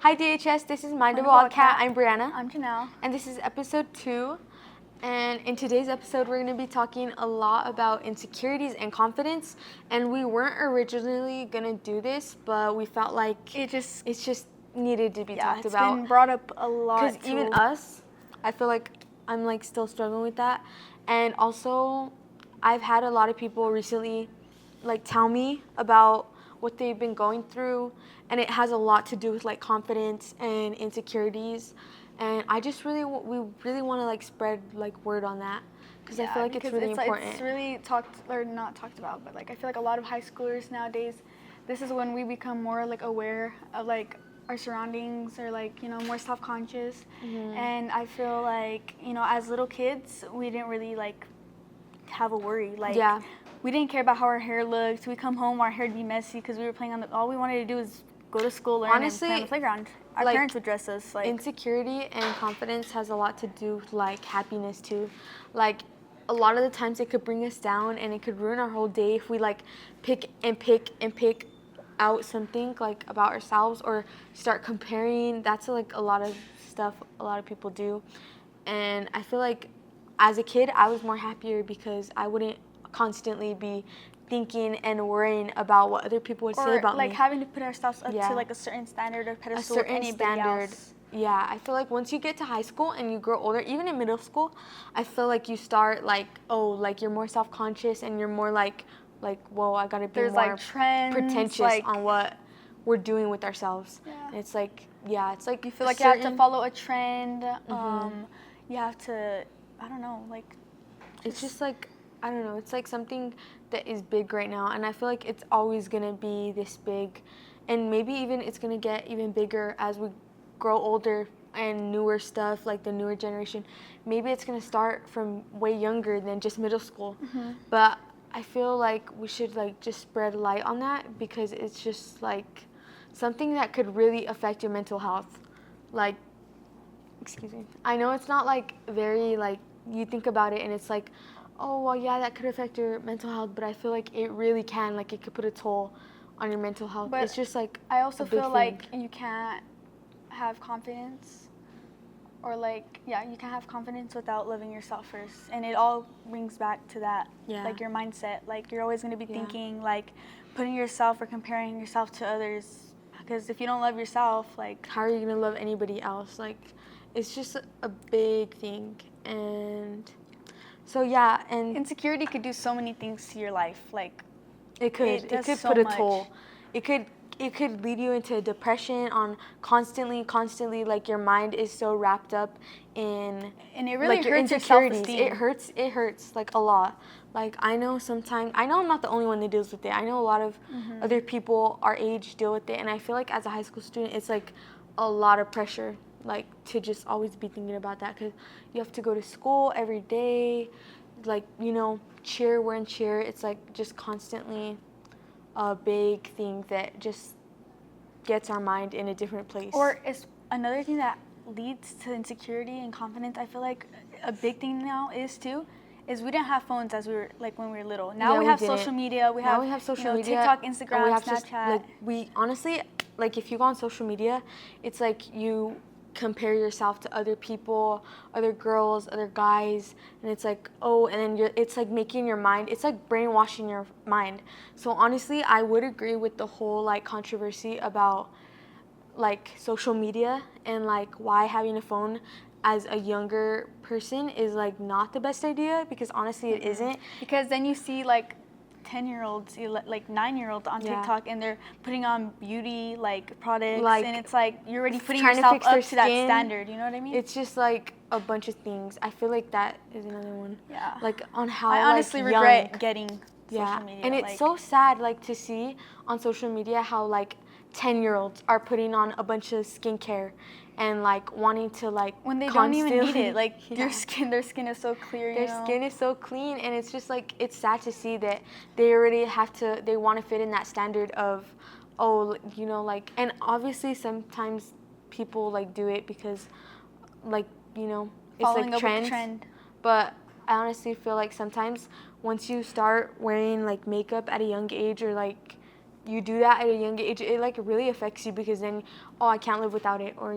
Hi DHS, this is Mind of Wildcat. Wildcat. I'm Bryanna. I'm Janelle. And this is episode 2. And in today's episode, we're going to be talking a lot about insecurities and confidence. And we weren't originally going to do this, but we felt like it just needed to be talked about. It's been brought up a lot. Because even us, I feel like I'm like still struggling with that. And also, I've had a lot of people recently like tell me about what they've been going through, and it has a lot to do with like confidence and insecurities. And I just we really want to like spread like word on that because I feel like it's really important. It's really not talked about, but like I feel like a lot of high schoolers nowadays, this is when we become more like aware of like our surroundings, or like, you know, more self-conscious. And I feel like, you know, as little kids, we didn't really like have a worry. Like, we didn't care about how our hair looked. We come home, our hair would be messy because we were playing on all we wanted to do is go to school, learn, and play on the playground. Our parents would dress us like. Insecurity and confidence has a lot to do with like happiness too. Like a lot of the times it could bring us down and it could ruin our whole day if we like pick out something like about ourselves or start comparing. That's like a lot of stuff a lot of people do. And I feel like as a kid I was more happier because I wouldn't constantly be thinking and worrying about what other people would say about me. Or like having to put ourselves up to like a certain standard or pedestal with anybody else. Yeah, I feel like once you get to high school and you grow older, even in middle school, I feel like you start like, like you're more self-conscious and you're more like, whoa, I gotta be more like trends, pretentious on what we're doing with ourselves. Yeah. And it's like, it's like you feel like you have to follow a trend. You have to, I don't know, like. It's just like, I don't know, it's like something that is big right now, and I feel like it's always gonna be this big, and maybe even it's gonna get even bigger as we grow older and newer stuff, like the newer generation. Maybe it's gonna start from way younger than just middle school, but I feel like we should like just spread light on that because it's just like something that could really affect your mental health. Like, excuse me, I know it's not like very like, you think about it and it's like, oh, well, yeah, that could affect your mental health, but I feel like it really can. Like, it could put a toll on your mental health. But it's just like I also feel thing. like you can't have confidence, or like, you can't have confidence without loving yourself first. And it all brings back to that, like your mindset. Like, you're always going to be thinking, like, putting yourself or comparing yourself to others. Because if you don't love yourself, like, how are you going to love anybody else? Like, it's just a big thing. And so and insecurity could do so many things to your life. Like, it could put a toll. It could lead you into depression on constantly like your mind is so wrapped up in, and it really like, hurts your self-esteem. It hurts like a lot. Like, I know I'm not the only one that deals with it. I know a lot of other people our age deal with it, and I feel like as a high school student it's like a lot of pressure, like to just always be thinking about that because you have to go to school every day, like, you know, we're in cheer. It's like just constantly a big thing that just gets our mind in a different place. Or it's another thing that leads to insecurity and confidence. I feel like a big thing now is we didn't have phones as we were like when we were little. Now we have social media. We have social media, TikTok, Instagram, Snapchat. We honestly, like, if you go on social media, it's like you compare yourself to other people, other girls, other guys, and it's like, and then it's like making your mind, it's like brainwashing your mind. So honestly, I would agree with the whole like controversy about like social media and like why having a phone as a younger person is like not the best idea, because honestly it isn't. Because then you see like 10-year-olds, like 9-year-olds on TikTok, and they're putting on beauty like products, and it's like you're already putting yourself up to that standard. You know what I mean? It's just like a bunch of things. I feel like that is another one. Yeah. Like on how I honestly regret getting social media. And it's so sad like to see on social media how like 10-year-olds are putting on a bunch of skincare and like wanting to like when they don't even need it. Like their skin is so clear. Their skin is so clean, and it's just like it's sad to see that they already they want to fit in that standard of, you know, like, and obviously sometimes people like do it because like, you know, it's following like trend. But I honestly feel like sometimes once you start wearing like makeup at a young age, or like you do that at a young age, it like really affects you because then, oh, I can't live without it, or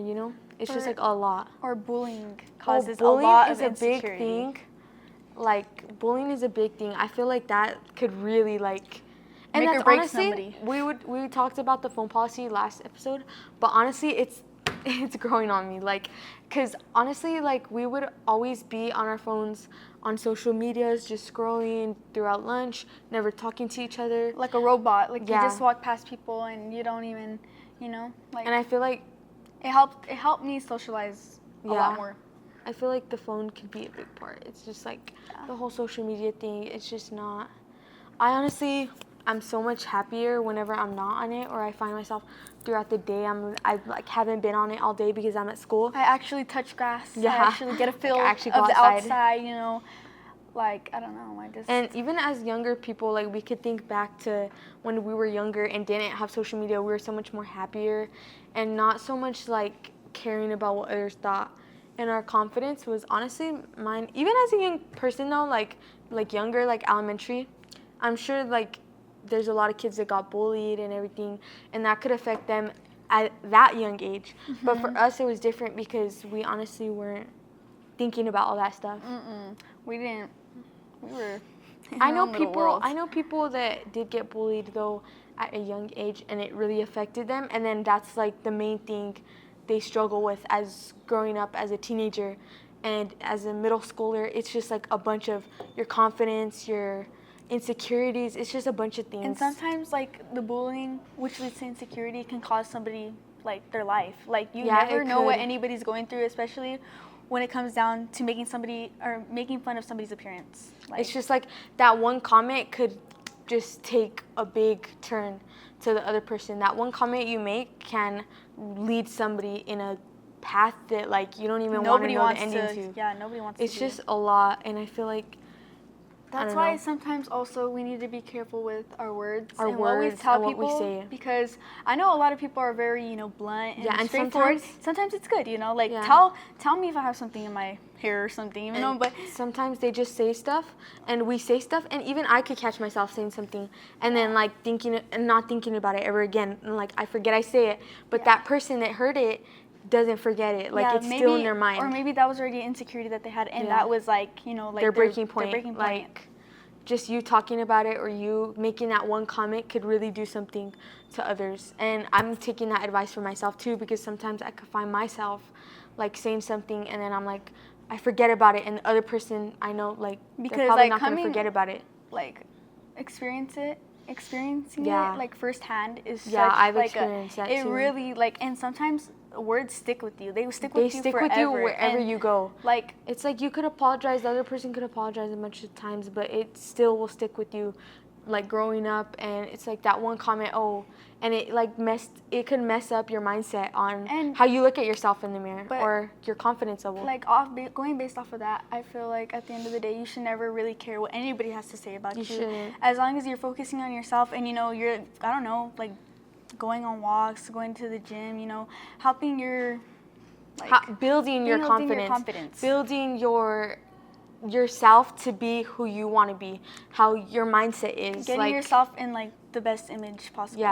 it's just like a lot. Or bullying causes Bullying a lot is of a big insecurity. thing. Like bullying is a big thing. I feel like that could really like, and Make or that's break honestly somebody. we talked about the phone policy last episode, but honestly it's growing on me, like, because honestly, like, we would always be on our phones on social medias, just scrolling throughout lunch, never talking to each other. Like a robot. Like Yeah. you just walk past people and you don't even, like. And I feel like It helped me socialize a lot more. I feel like the phone could be a big part. It's just like the whole social media thing. It's just not. I'm so much happier whenever I'm not on it, or I find myself throughout the day I like haven't been on it all day because I'm at school. I actually touch grass. Yeah. I actually get a feel Like, I of actually go the outside. outside. Like, I don't know. I just. And even as younger people, like, we could think back to when we were younger and didn't have social media. We were so much more happier and not so much like caring about what others thought. And our confidence was honestly mine. Even as a young person though, like younger, like elementary, I'm sure like there's a lot of kids that got bullied and everything, and that could affect them at that young age. Mm-hmm. But for us, it was different because we honestly weren't thinking about all that stuff. We didn't. We were. I know people that did get bullied though at a young age, and it really affected them. And then that's like the main thing they struggle with as growing up as a teenager, and as a middle schooler. It's just like a bunch of your confidence, your insecurities. It's just a bunch of things. And sometimes, like, the bullying, which leads to insecurity, can cost somebody, like, their life. Like, you never know what anybody's going through, especially when it comes down to making fun of somebody's appearance. Like, it's just like that one comment could just take a big turn to the other person. That one comment you make can lead somebody in a path that, like, you don't even want to know the ending to. Yeah, nobody wants to. It's just a lot, and I feel like that's why sometimes also we need to be careful with our words and what we tell people, what we say. Because I know a lot of people are very, blunt and straightforward. Sometimes it's good, like tell me if I have something in my hair or something, but sometimes they just say stuff and we say stuff, and even I could catch myself saying something and then like thinking and not thinking about it ever again, and like I forget I say it, but that person that heard it doesn't forget it. Like, it's still in their mind. Or maybe that was already an insecurity that they had, and that was like, like their breaking point. Their breaking point. Like, just you talking about it or you making that one comment could really do something to others. And I'm taking that advice for myself too, because sometimes I could find myself like saying something and then I'm like, I forget about it, and the other person I know, like, because they're probably like not gonna forget about it. Like, experiencing it like firsthand is such I've like experienced that it too. Really, like, and sometimes words stick with you. They stick They with you stick forever. with you wherever you go. Like, it's like you could apologize, the other person could apologize a bunch of times, but it still will stick with you, like, growing up. And it's like that one comment, and it like it could mess up your mindset on how you look at yourself in the mirror or your confidence level. Like, going based off of that, I feel like at the end of the day, you should never really care what anybody has to say about you. Shouldn't. As long as you're focusing on yourself and you're, I don't know, like, going on walks, going to the gym, helping your, like, building your confidence, building yourself to be who you want to be, how your mindset is, getting like, yourself in, like, the best image possible.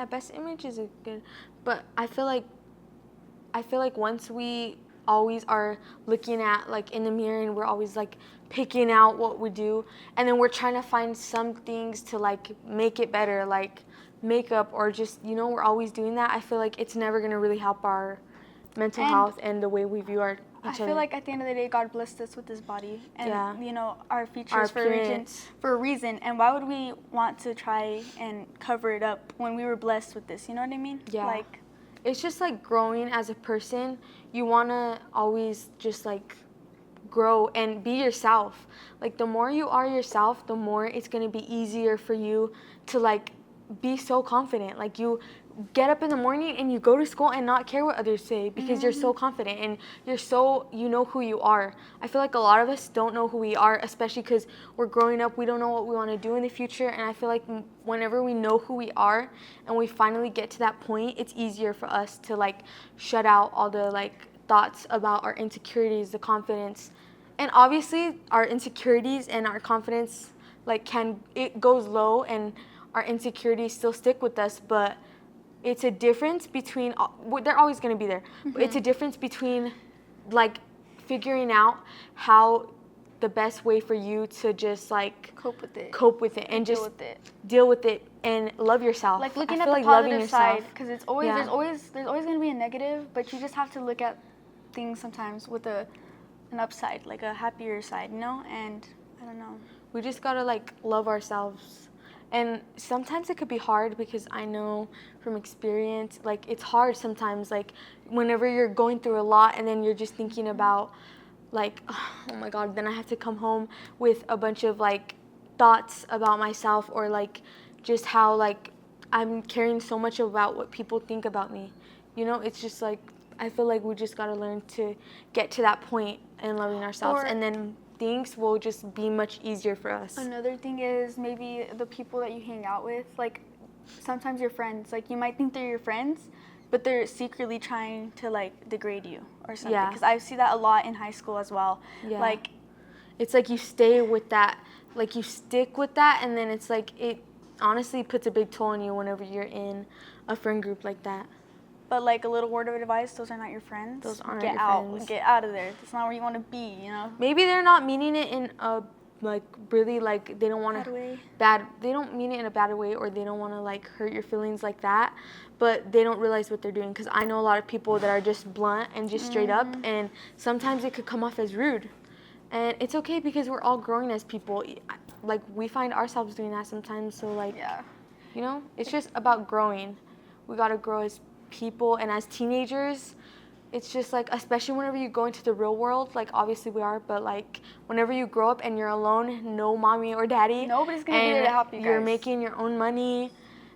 Best image is a good, but I feel like once we always are looking at, like, in the mirror, and we're always like picking out what we do, and then we're trying to find some things to, like, make it better, like makeup, or just, we're always doing that. I feel like it's never going to really help our mental health and the way we view each other. I feel like at the end of the day, God blessed us with this body and our features for a reason. And why would we want to try and cover it up when we were blessed with this? You know what I mean? Yeah. Like, it's just like growing as a person. You want to always just, like, grow and be yourself. Like, the more you are yourself, the more it's going to be easier for you to, like, be so confident. Like, you get up in the morning and you go to school and not care what others say because you're so confident and you know who you are. I feel like a lot of us don't know who we are, especially because we're growing up. We don't know what we want to do in the future, and I feel like whenever we know who we are and we finally get to that point, it's easier for us to, like, shut out all the, like, thoughts about our insecurities, the confidence. And obviously our insecurities and our confidence like it goes low and our insecurities still stick with us, but it's a difference between, they're always going to be there, but it's a difference between like figuring out how the best way for you to just like cope with it and just deal with it and love yourself. Like looking I at feel the like positive side, because it's always Yeah. there's always going to be a negative, but you just have to look at things sometimes with an upside, like a happier side, you know? And I don't know. We just gotta like love ourselves. And sometimes it could be hard because I know from experience, like it's hard sometimes, like whenever you're going through a lot and then you're just thinking about like, oh my God, then I have to come home with a bunch of like thoughts about myself, or like just how like I'm caring so much about what people think about me. You know, it's just like, I feel like we just gotta learn to get to that point in loving ourselves, and then things will just be much easier for us. Another thing is maybe the people that you hang out with, like sometimes your friends, like you might think they're your friends, but they're secretly trying to like degrade you or something. Yeah. Because I see that a lot in high school as well. Yeah. Like, it's like you stay with that, like you stick with that, and then it's like it honestly puts a big toll on you whenever you're in a friend group like that. but like a little word of advice, those are not your friends. Those aren't Get your out. friends. Get out of there. That's not where you want to be, you know? Maybe they're not meaning it in a like really like they don't want Bad way. they don't mean it in a bad way, or they don't want to like hurt your feelings like that, but they don't realize what they're doing. Because I know a lot of people that are just blunt and just straight up, and sometimes it could come off as rude, and it's okay because we're all growing as people. Like we find ourselves doing that sometimes, so like Yeah. you know, it's just about growing. We gotta grow as people, and as teenagers, it's just like, especially whenever you go into the real world, like obviously we are, but like whenever you grow up and you're alone, no mommy or daddy, Nobody's gonna be there to help you guys. You're making your own money,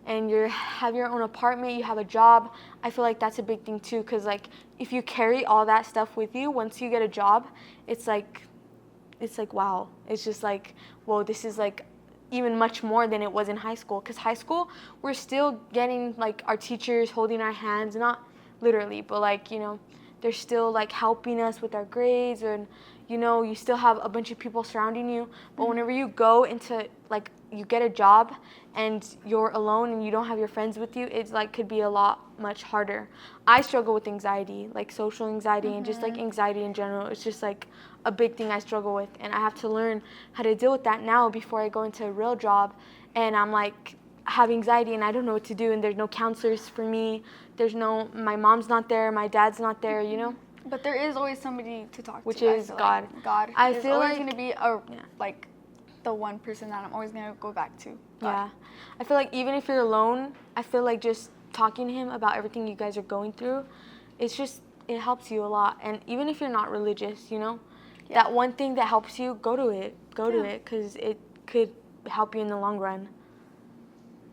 and you have your own apartment, you have a job. I feel like that's a big thing too, because like if you carry all that stuff with you, once you get a job, it's like wow, it's just like, whoa, this is like even much more than it was in high school. Because high school, we're still getting like our teachers holding our hands, not literally, but like, you know, they're still like helping us with our grades, and you know, you still have a bunch of people surrounding you. But whenever you go into like, you get a job and you're alone and you don't have your friends with you, it's like could be a lot much harder. I struggle with anxiety, like social anxiety, and just like anxiety in general. It's just like a big thing I struggle with, and I have to learn how to deal with that now before I go into a real job. And I'm like, have anxiety and I don't know what to do, and there's no counselors for me. My mom's not there, my dad's not there, you know? But there is always somebody to talk Which to. is God. Like God I is feel always like- going to be like the one person that I'm always going to go back to. God. Yeah. I feel like even if you're alone, I feel like just talking to him about everything you guys are going through, it helps you a lot. And even if you're not religious, you know, that one thing that helps you, go to it, because it could help you in the long run.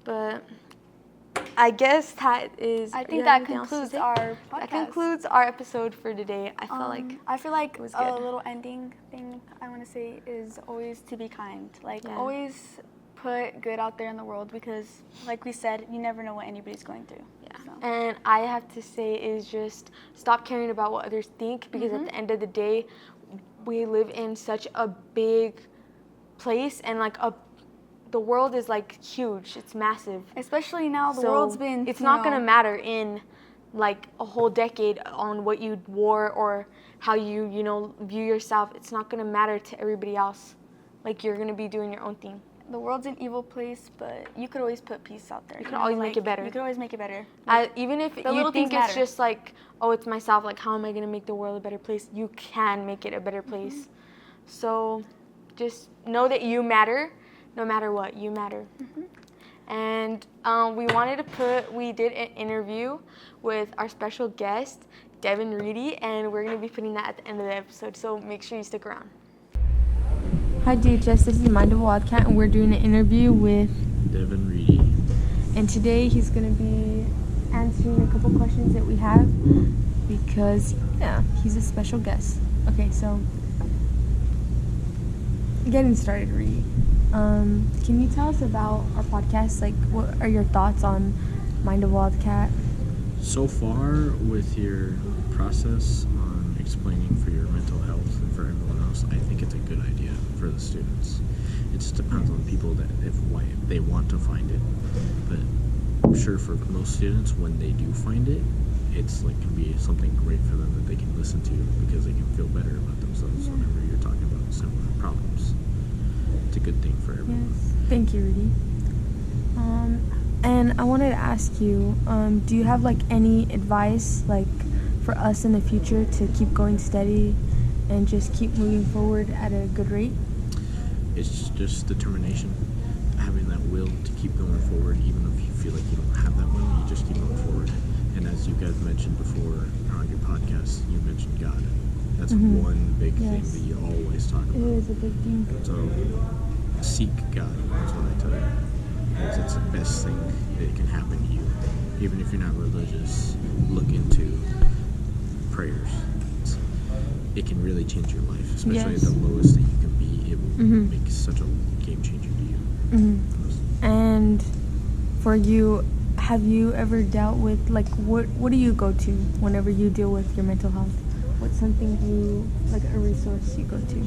But I guess that is. I think that concludes our podcast. That concludes our episode for today. I feel like it was good. a little ending thing I want to say is always to be kind. Like always put good out there in the world, because like we said, you never know what anybody's going through. Yeah. So. And I have to say is just stop caring about what others think, because at the end of the day, we live in such a big place, and like the world is like huge. It's massive. Especially now, the world's been. It's not gonna matter in like a whole decade on what you wore or how you view yourself. It's not gonna matter to everybody else. Like you're gonna be doing your own thing. The world's an evil place, but you could always put peace out there. You can always make it better. You could always make it better. Even if the you little think things it's matter. just like, oh, it's myself, like how am I going to make the world a better place? You can make it a better place. So just know that you matter, no matter what, you matter. And we did an interview with our special guest, Devin Reedy, and we're going to be putting that at the end of the episode, so make sure you stick around. Hi DHS, this is Mind of Wildcat, and we're doing an interview with Devin Reedy. And today he's going to be answering a couple questions that we have, because, he's a special guest. Okay, so getting started, Reedy. Can you tell us about our podcast? Like, what are your thoughts on Mind of Wildcat? So far, with your process on explaining for your mental health and for everyone else, I think it's a good idea for the students. It just depends on people that if they want to find it. But I'm sure for most students, when they do find it, it's like can be something great for them that they can listen to because they can feel better about themselves whenever you're talking about similar problems. It's a good thing for everyone. Yes. Thank you, Rudy. And I wanted to ask you, do you have like any advice like for us in the future to keep going steady and just keep moving forward at a good rate? It's just determination, having that will to keep going forward, even if you feel like you don't have that will, you just keep going forward. And as you guys mentioned before on your podcast, you mentioned God. That's one big thing that you always talk about. It is a big thing. So seek God, that's what I tell you. Because it's the best thing that can happen to you. Even if you're not religious, look into prayers. It can really change your life, especially at the lowest that you can be. It will make such a game changer to you. And for you, have you ever dealt with, like, what do you go to whenever you deal with your mental health? What's something like a resource you go to?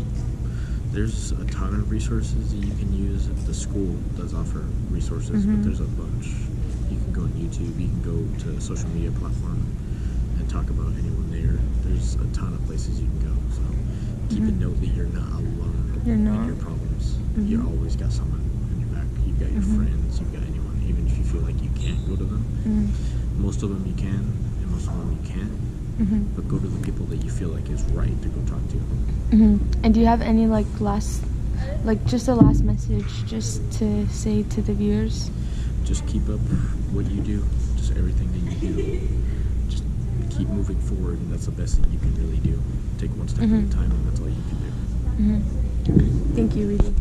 There's a ton of resources that you can use. The school does offer resources, but there's a bunch. You can go on YouTube, you can go to a social media platform and talk about anyone there. There's a ton of places you can go. So keep a note that you're not alone in your problems. You always got someone in your back. You've got your friends, you've got anyone, even if you feel like you can't go to them. Most of them you can, and most of them you can't. But go to the people that you feel like is right to go talk to. And do you have any just a last message just to say to the viewers? Just keep up what you do, just everything that you do. Just keep moving forward, and that's the best thing you can really do. Take one step at a time, and that's all you can do. Thank you, Rudy.